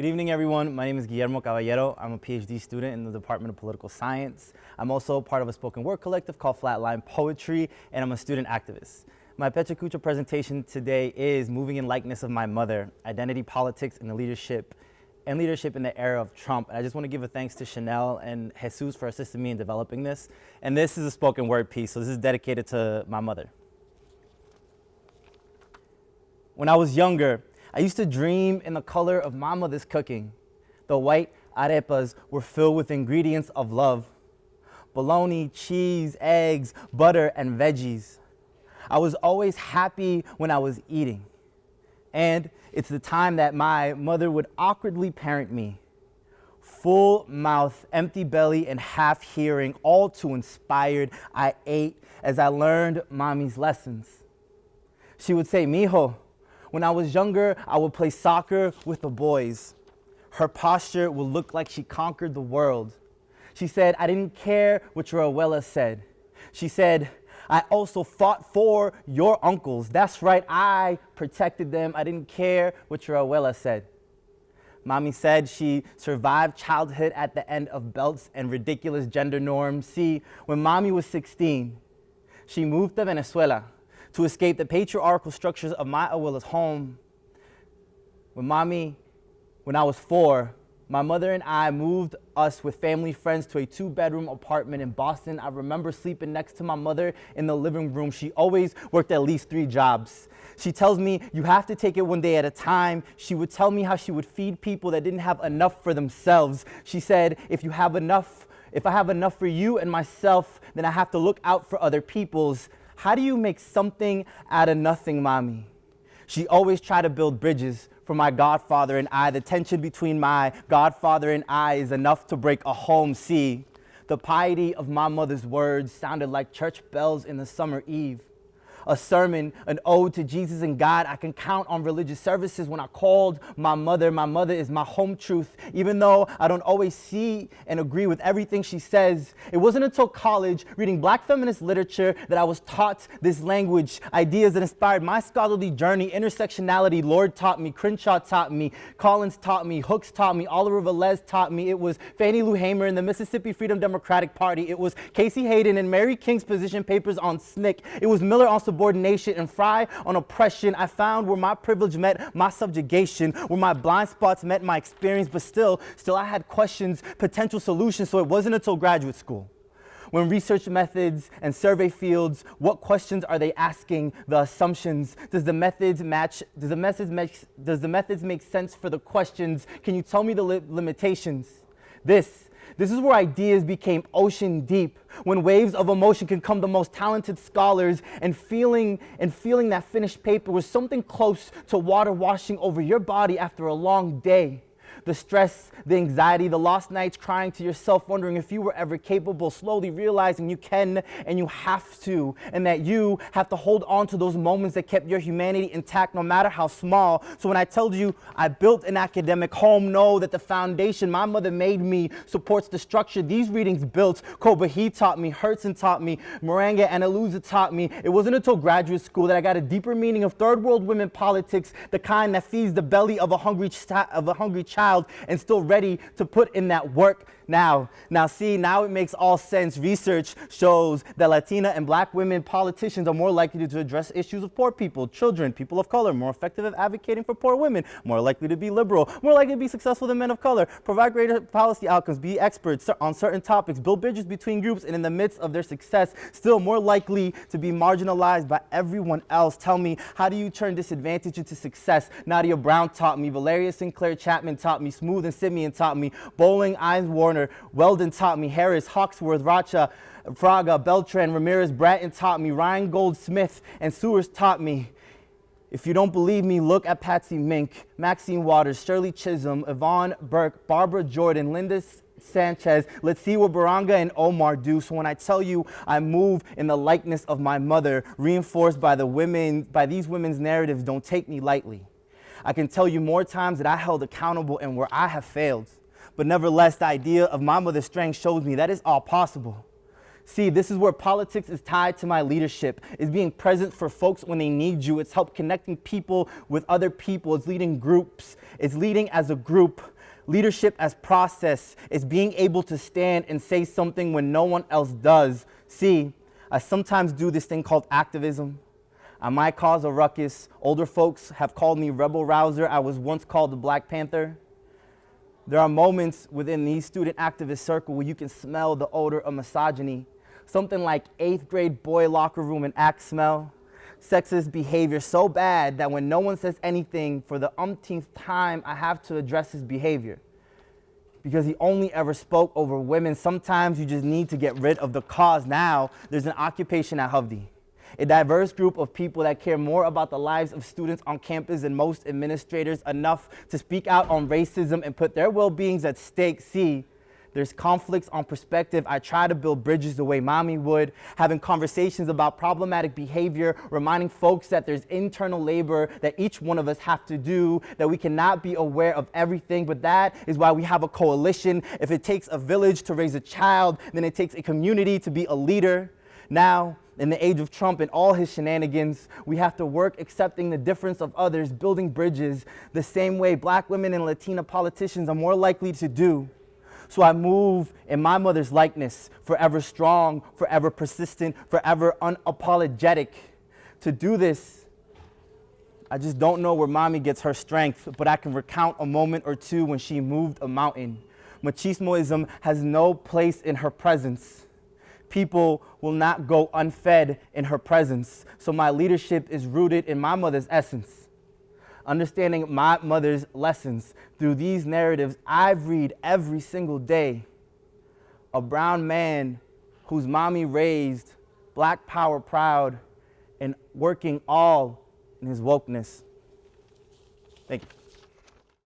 Good evening, everyone. My name is Guillermo Caballero. I'm a PhD student in the Department of Political Science. I'm also part of a spoken word collective called Flatline Poetry, and I'm a student activist. My Pecha Kucha presentation today is Moving in Likeness of My Mother, Identity Politics and Leadership in the Era of Trump. And I just want to give a thanks to Chanel and Jesus for assisting me in developing this. And this is a spoken word piece, so this is dedicated to my mother. When I was younger, I used to dream in the color of my mother's cooking. The white arepas were filled with ingredients of love: bologna, cheese, eggs, butter, and veggies. I was always happy when I was eating. And it's the time that my mother would awkwardly parent me. Full mouth, empty belly, and half hearing, all too inspired, I ate as I learned mommy's lessons. She would say, "Mijo, when I was younger, I would play soccer with the boys." Her posture would look like she conquered the world. She said, "I didn't care what your abuela said." She said, "I also fought for your uncles. That's right, I protected them. I didn't care what your abuela said." Mommy said she survived childhood at the end of belts and ridiculous gender norms. See, when mommy was 16, she moved to Venezuela to escape the patriarchal structures of my abuela's home. When I was 4, my mother and I moved us with family friends to a 2-bedroom apartment in Boston. I remember sleeping next to my mother in the living room. She always worked at least 3 jobs. She tells me, "You have to take it one day at a time." She would tell me how she would feed people that didn't have enough for themselves. She said, if I have enough for you and myself, then I have to look out for other people's. How do you make something out of nothing, mommy? She always tried to build bridges for my godfather and I. The tension between my godfather and I is enough to break a home. See, the piety of my mother's words sounded like church bells in the summer eve. A sermon, an ode to Jesus and God. I can count on religious services when I called my mother. My mother is my home truth. Even though I don't always see and agree with everything she says, it wasn't until college, reading Black feminist literature, that I was taught this language. Ideas that inspired my scholarly journey. Intersectionality, Lord taught me, Crenshaw taught me, Collins taught me, Hooks taught me, Oliver Velez taught me. It was Fannie Lou Hamer and the Mississippi Freedom Democratic Party. It was Casey Hayden and Mary King's position papers on SNCC. It was Miller on subordination and Fry on oppression. I found where my privilege met my subjugation, where my blind spots met my experience, but still I had questions, potential solutions. So it wasn't until graduate school, when research methods and survey fields, what questions are they asking? The assumptions. Does the methods match? Does the methods make sense for the questions? Can you tell me the limitations? This is where ideas became ocean deep, when waves of emotion can come the most talented scholars, and feeling that finished paper was something close to water washing over your body after a long day. The stress, the anxiety, the lost nights crying to yourself, wondering if you were ever capable, slowly realizing you can and you have to, and that you have to hold on to those moments that kept your humanity intact, no matter how small. So when I told you I built an academic home, know that the foundation my mother made me supports the structure these readings built. Kobahi taught me, Hertzen taught me, Moringa and Aluza taught me. It wasn't until graduate school that I got a deeper meaning of third world women politics, the kind that feeds the belly of a hungry child and still ready to put in that work now. Now it makes all sense. Research shows that Latina and Black women politicians are more likely to address issues of poor people, children, people of color, more effective at advocating for poor women, more likely to be liberal, more likely to be successful than men of color, provide greater policy outcomes, be experts on certain topics, build bridges between groups, and in the midst of their success, still more likely to be marginalized by everyone else. Tell me, how do you turn disadvantage into success? Nadia Brown taught me, Valeria Sinclair Chapman taught me, Smooth and Simeon taught me, Bowling, Ines Warner, Weldon taught me, Harris, Hawksworth, Racha, Fraga, Beltran, Ramirez, Bratton taught me, Ryan Goldsmith, and Sewers taught me. If you don't believe me, look at Patsy Mink, Maxine Waters, Shirley Chisholm, Yvonne Burke, Barbara Jordan, Linda Sanchez. Let's see what Baranga and Omar do. So when I tell you I move in the likeness of my mother, reinforced by these women's narratives, don't take me lightly. I can tell you more times that I held accountable and where I have failed. But nevertheless, the idea of my mother's strength shows me that is all possible. See, this is where politics is tied to my leadership. It's being present for folks when they need you. It's help connecting people with other people. It's leading groups. It's leading as a group. Leadership as process. It's being able to stand and say something when no one else does. See, I sometimes do this thing called activism. I might cause a ruckus. Older folks have called me rebel rouser. I was once called the Black Panther. There are moments within the student activist circle where you can smell the odor of misogyny. Something like 8th grade boy locker room and act smell. Sexist behavior so bad that when no one says anything for the umpteenth time, I have to address his behavior. Because he only ever spoke over women. Sometimes you just need to get rid of the cause. Now, there's an occupation at Hovde. A diverse group of people that care more about the lives of students on campus than most administrators, enough to speak out on racism and put their well-beings at stake. See, there's conflicts on perspective. I try to build bridges the way mommy would, having conversations about problematic behavior, reminding folks that there's internal labor that each one of us have to do, that we cannot be aware of everything, but that is why we have a coalition. If it takes a village to raise a child, then it takes a community to be a leader. Now, in the age of Trump and all his shenanigans, we have to work accepting the difference of others, building bridges, the same way Black women and Latina politicians are more likely to do. So I move in my mother's likeness, forever strong, forever persistent, forever unapologetic. To do this, I just don't know where mommy gets her strength, but I can recount a moment or two when she moved a mountain. Machismoism has no place in her presence. People will not go unfed in her presence. So my leadership is rooted in my mother's essence. Understanding my mother's lessons through these narratives I read every single day. A brown man whose mommy raised, Black power proud, and working all in his wokeness. Thank you.